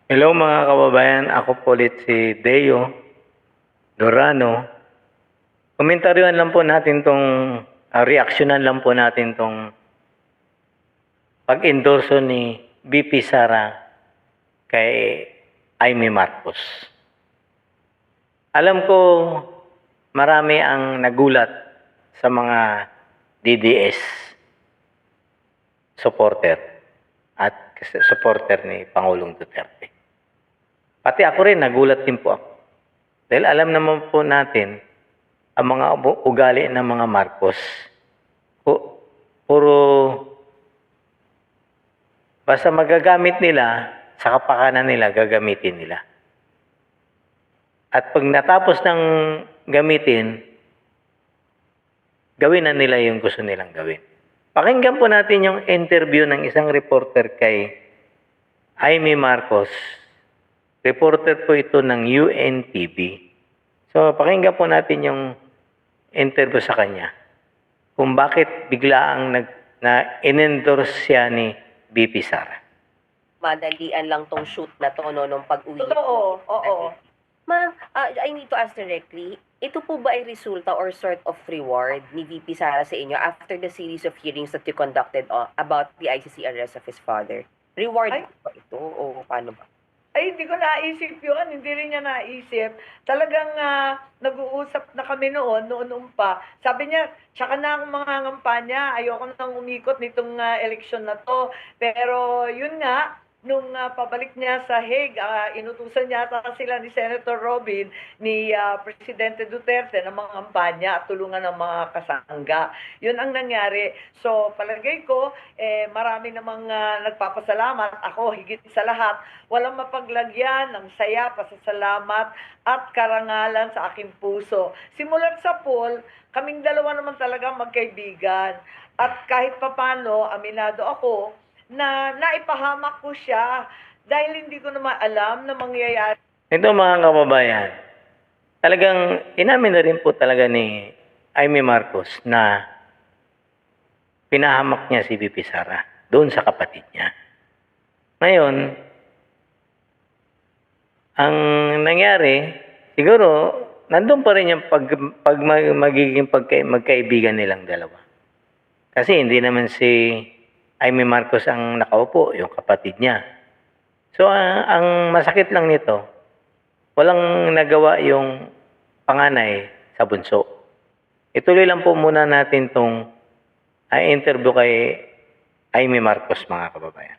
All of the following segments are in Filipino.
Hello mga kababayan, ako po ulit si Deo Dorano. Komentaryohan lang po natin tong, reaksyonan lang po natin tong pag-endorso ni VP Sara kay Amy Marcos. Alam ko marami ang nagulat sa mga DDS supporter at supporter ni Pangulong Duterte. Pati ako rin, nagulat din po ako. Dahil alam naman po natin ang mga ugali ng mga Marcos. Puro basta magagamit nila, sa kapakanan nila, gagamitin nila. At pag natapos ng gamitin, gawin na nila yung gusto nilang gawin. Pakinggan po natin yung interview ng isang reporter kay Amy Marcos. Reporter po ito ng UNTV. So, pakinggan po natin yung interview sa kanya. Kung bakit bigla ang in-endorse siya ni VP Sara. Madalian lang tong shoot na to, no, nung pag-uwi. Totoo, oo. Ma'am, I need to ask directly, ito po ba ay resulta or sort of reward ni VP Sara sa inyo after the series of hearings that you conducted about the ICC arrest of his father? Reward Ay. ba ito o paano ba? Ay, hindi ko naisip yun. Hindi rin niya naisip. Talagang nag-uusap na kami noon pa. Sabi niya, tsaka na akong mga ngampanya. Ayoko nang umikot nitong eleksyon na to. Pero yun nga, nung pabalik niya sa Hague, inutusan niya ata sila ni Senator Robin, ni Presidente Duterte ng mga kampanya at tulungan ng mga kasangga. Yun ang nangyari. So, palagay ko, marami namang nagpapasalamat. Ako, higit sa lahat, walang mapaglagyan ng saya, pasasalamat at karangalan sa aking puso. Simulat sa pool, kaming dalawa naman talaga magkaibigan. At kahit papano, aminado ako, na naipahamak ko siya dahil hindi ko naman alam na mangyayari. Ito mga kababayan, talagang inamin na rin po talaga ni Amy Marcos na pinahamak niya si VP Sara doon sa kapatid niya. Ngayon, ang nangyari, siguro, nandun pa rin yung magiging magkaibigan nilang dalawa. Kasi hindi naman si Amy Marcos ang nakaupo, yung kapatid niya. So, ang masakit lang nito, walang nagawa yung panganay sa bunso. Ituloy lang po muna natin itong interview kay Amy Marcos, mga kababayan.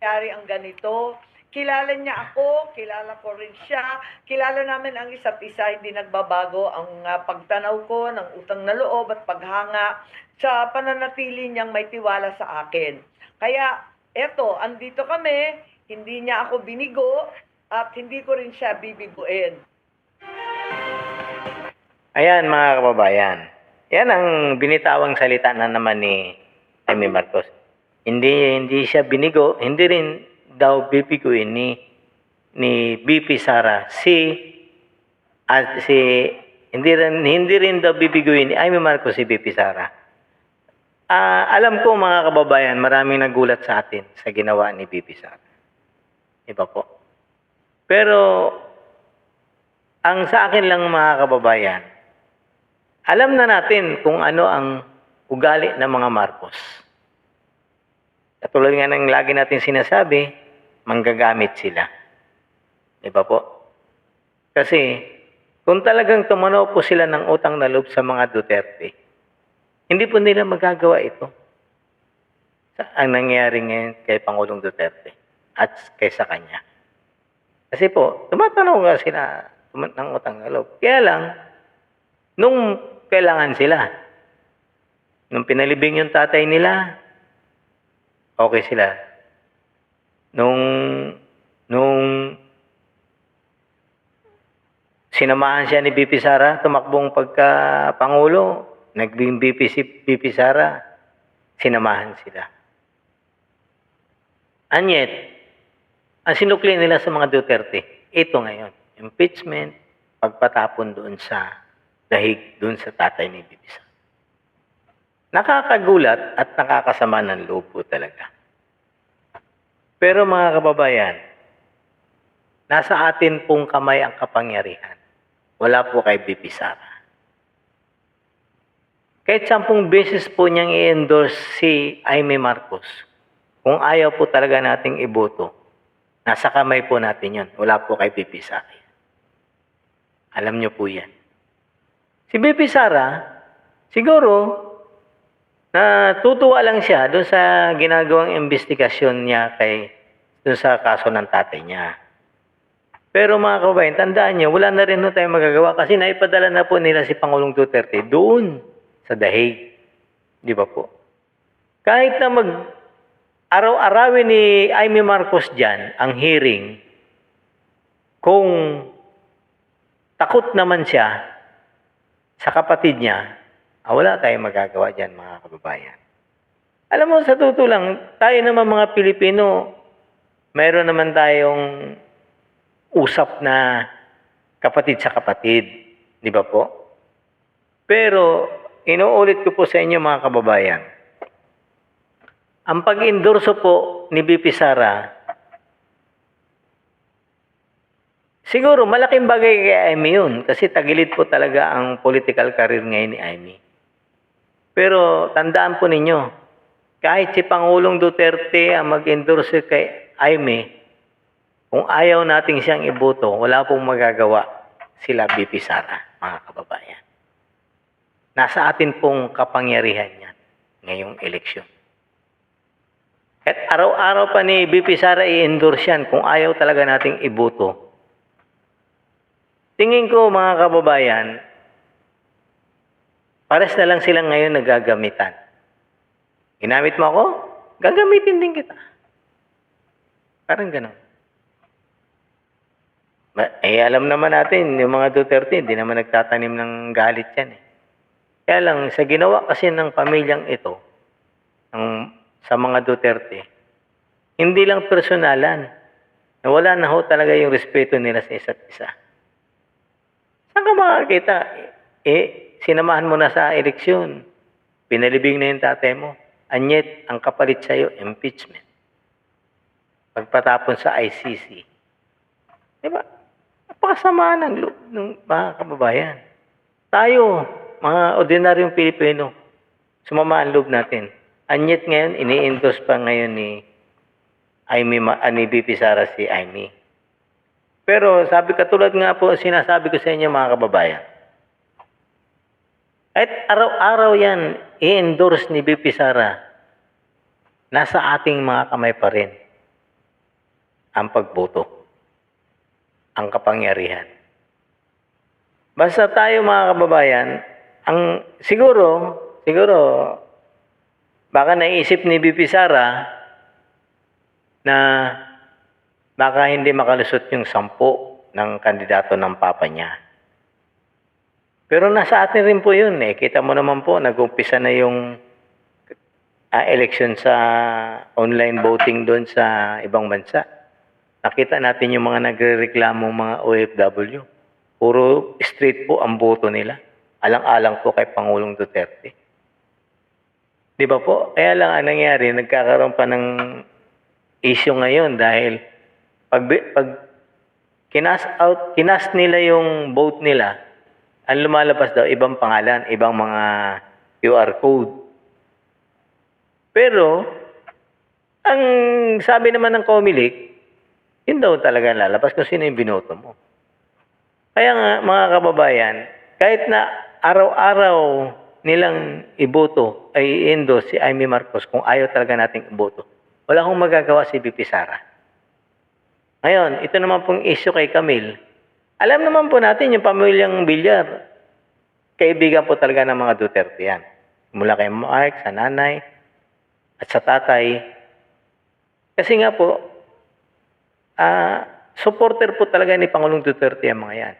Nangyari ang ganito. Kilala niya ako, kilala ko rin siya. Kilala namin ang isa't isa, hindi nagbabago ang pagtanaw ko ng utang na loob at paghanga sa pananatili niyang may tiwala sa akin. Kaya eto, andito kami, hindi niya ako binigo at hindi ko rin siya bibiguin. Ayan mga kababayan, yan ang binitawang salita na naman ni Amy Marcos. Hindi siya binigo, hindi rin daw bibiguin ni VP Sara hindi rin daw bibiguin ni Amy Marcos si VP Sara. Alam ko mga kababayan, maraming nagulat sa atin sa ginawa ni VP Sara. Iba po. Pero ang sa akin lang mga kababayan, alam na natin kung ano ang ugali ng mga Marcos. Katulad nga ng lagi natin sinasabi, manggagamit sila. Diba po? Kasi, kung talagang tumanaw po sila ng utang na loob sa mga Duterte, hindi po nila magagawa ito. Ang nangyayari ngayon kay Pangulong Duterte at kaysa kanya. Kasi po, tumatanaw nga sila ng utang na loob. Kaya lang, nung kailangan sila, nung pinalibing yung tatay nila, okay sila. Nung sinamahan siya ni VP Sara, tumakbong pagka-pangulo, naging VP Sara, sinamahan sila. Anyet, ang sinukli nila sa mga Duterte, ito ngayon, impeachment, pagpatapon doon sa dahig, doon sa tatay ni VP Sara. Nakakagulat at nakakasama ng loob po talaga. Pero mga kababayan, Nasa atin pong kamay ang kapangyarihan. Wala po kay VP Sara. Kahit 10 beses po niyang i-endorse si Aimee Marcos, kung ayaw po talaga nating iboto, nasa kamay po natin yun. Wala po kay VP Sara. Alam niyo po yan. Si VP Sara, siguro, natutuwa lang siya doon sa ginagawang investigasyon niya doon sa kaso ng tatay niya. Pero mga kababayan, tandaan niyo, wala na rin tayong magagawa kasi naipadala na po nila si Pangulong Duterte doon sa The Hague. Di ba po? Kahit na araw-arawin ni Aimee Marcos dyan ang hearing, kung takot naman siya sa kapatid niya, wala tayong magagawa dyan mga kababayan. Alam mo, sa totoo lang, tayo naman mga Pilipino, mayroon naman tayong usap na kapatid sa kapatid. Di ba po? Pero, inuulit ko po sa inyo mga kababayan, ang pag-endorso po ni VP Sara, siguro malaking bagay kay Aimee yun kasi tagilid po talaga ang political career ngayon ni Aimee. Pero tandaan po ninyo, kahit si Pangulong Duterte ang mag-endorse kay Aimee, kung ayaw nating siyang iboto, wala pong magagawa sila VP Sara, mga kababayan. Nasa atin pong kapangyarihan yan ngayong eleksyon. At araw-araw pa ni VP Sara i-endorse yan kung ayaw talaga nating iboto. Tingin ko mga kababayan, pares na lang silang ngayon nagagamitan. Ginamit mo ako, gagamitin din kita. Parang gano'n. Alam naman natin, yung mga Duterte, hindi naman nagtatanim ng galit yan. Kaya lang, sa ginawa kasi ng pamilyang ito, sa mga Duterte, hindi lang personalan. Wala na ho talaga yung respeto nila sa isa't isa. Saan ka makakita? Sinamahan mo na sa eleksyon. Pinalibing na yung tatay mo. Anyet, ang kapalit sa'yo, impeachment. Pagpatapon sa ICC. Diba? Napakasama ng loob ng mga kababayan. Tayo, mga ordinaryong Pilipino, sumama ang loob natin. Anyet ngayon, ini-endorse pa ngayon ni VP Sara si Aimee. Pero katulad nga po, sinasabi ko sa inyo mga kababayan, at araw-araw yan, i-endorse ni VP Sara, nasa ating mga kamay pa rin ang pagboto, ang kapangyarihan. Basta tayo mga kababayan, siguro, baka naisip ni VP Sara na baka hindi makalusot yung 10 ng kandidato ng papa niya. Pero nasa atin rin po yun. Kita mo naman po, nag-umpisa na yung election sa online voting doon sa ibang bansa. Nakita natin yung mga nagrereklamong mga OFW. Puro street po ang boto nila. Alang-alang po kay Pangulong Duterte. Di ba po? Kaya lang ang nangyari, nagkakaroon pa ng issue ngayon dahil pag kinas nila yung vote nila, ang lumalabas daw ibang pangalan, ibang mga QR code. Pero, ang sabi naman ng COMELEC, yun daw talaga lalabas kung sino yung binoto mo. Kaya nga, mga kababayan, kahit na araw-araw nilang iboto ay i-endorse si Aimee Marcos kung ayaw talaga nating iboto, wala akong magagawa si VP Sara. Ngayon, ito naman pong issue kay Camille. Alam naman po natin yung pamilyang Villar, kaibigan po talaga ng mga Duterte yan. Mula kay Mark, sa nanay, at sa tatay. Kasi nga po, supporter po talaga ni Pangulong Duterte ang mga yan.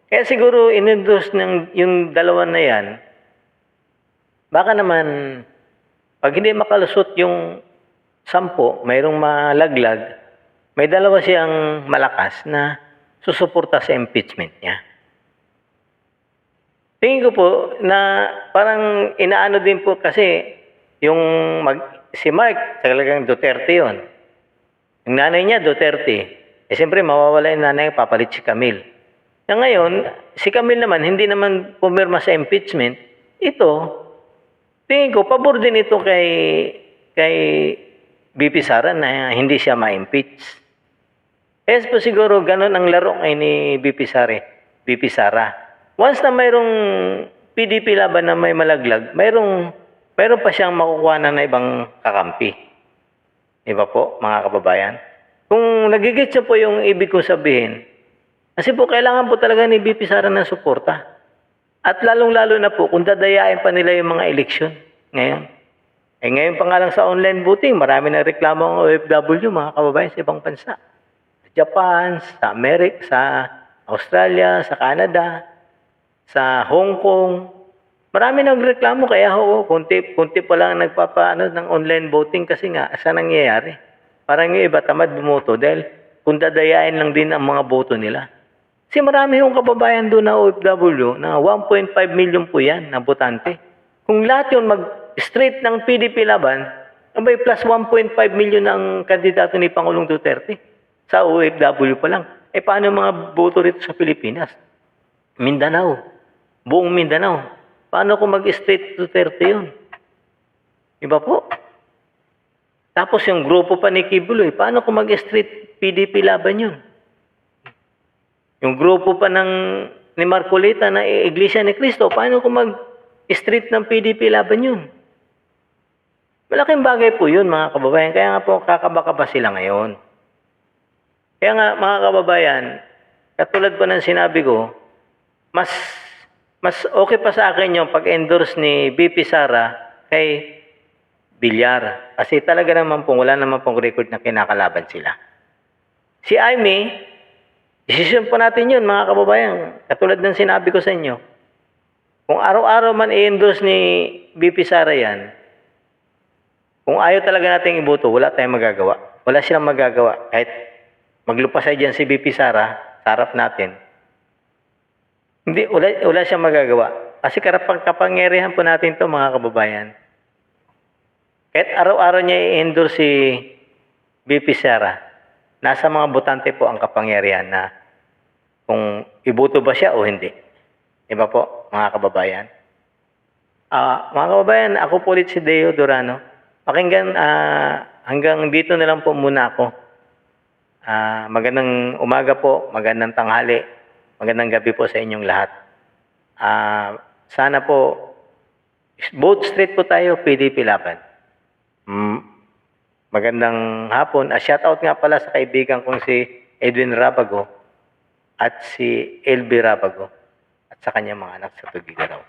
Siguro in-endorse yung dalawa na yan, baka naman, pag hindi makalusot yung 10, mayroong malaglag, may dalawa siyang malakas na susuporta sa impeachment niya. Tingin ko po na parang inaano din po kasi si Mark talagang Duterte yon. Yung nanay niya Duterte. Eh siyempre mawawala yung nanay, papalit si Camille. Na ngayon, si Camille naman, hindi naman pumirma sa impeachment. Ito, tingin ko, pabor din ito kay BP Sara na hindi siya ma-impeach. Yes po siguro, ganun ang laro ngayon ni BP Sara. Once na mayroong PDP laban na may malaglag, mayroon pa siyang makukuha na ibang kakampi. Diba po, mga kababayan? Kung nagigit siya po yung ibig ko sabihin, kasi po kailangan po talaga ni BP Sara ng suporta. At lalong-lalo na po kung dadayain pa nila yung mga eleksyon ngayon. Eh ngayon pa nga lang sa online voting, marami na reklamo ang OFW, mga kababayan, sa ibang bansa. Sa Japan, sa Amerika, sa Australia, sa Canada, sa Hong Kong. Marami nagreklamo kaya kunti pa lang nagpapaano ng online voting kasi nga sa nangyayari. Parang yung iba tamad bumoto dahil kung dadayain lang din ang mga boto nila. Kasi marami yung kababayan doon na OFW na 1.5 million po yan na botante. Kung lahat yun mag-straight ng PDP laban, abay plus 1.5 million ang kandidato ni Pangulong Duterte sa OFW pa lang. Eh paano yung mga boto rito sa Pilipinas? Mindanao. Buong Mindanao. Paano kung mag-straight Duterte yun? Iba po. Tapos yung grupo pa ni Kibuloy, paano kung mag-straight PDP laban yun? Yung grupo pa ni Marcolita na Iglesia ni Cristo, paano kung mag-street ng PDP laban yun? Malaking bagay po yun, mga kababayan. Kaya nga po, kakabaka pa sila ngayon. Kaya nga, mga kababayan, katulad po ng sinabi ko, mas okay pa sa akin yung pag-endorse ni BP Sara kay Villar. Kasi talaga naman po, wala naman pong record na kinakalaban sila. Si Aimee, decision po natin yun, mga kababayan. Katulad ng sinabi ko sa inyo, kung araw-araw man i-endorse ni BP Sara yan, kung ayaw talaga natin iboto, wala tayong magagawa. Wala silang magagawa. Kahit maglupasay dyan si BP Sara, sa harap natin, wala siyang magagawa. Kasi kapangyarihan po natin to, mga kababayan. Kahit araw-araw niya i-endorse si BP Sara, nasa mga botante po ang kapangyarihan na kung iboto ba siya o hindi. Diba po, mga kababayan? Mga kababayan, ako po ulit si Deo Durano. Pakinggan, hanggang dito na lang po muna ako. Magandang umaga po, magandang tanghali, magandang gabi po sa inyong lahat. Sana po, both straight po tayo, PDP laban. Magandang hapon. Shoutout nga pala sa kaibigan kong si Edwin Rabago at si LB Rabago at sa kanyang mga anak sa Tugigaraw.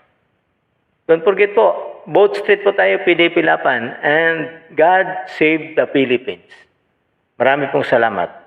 Don't forget po, both straight po tayo, PDP laban, and God save the Philippines. Marami pong salamat.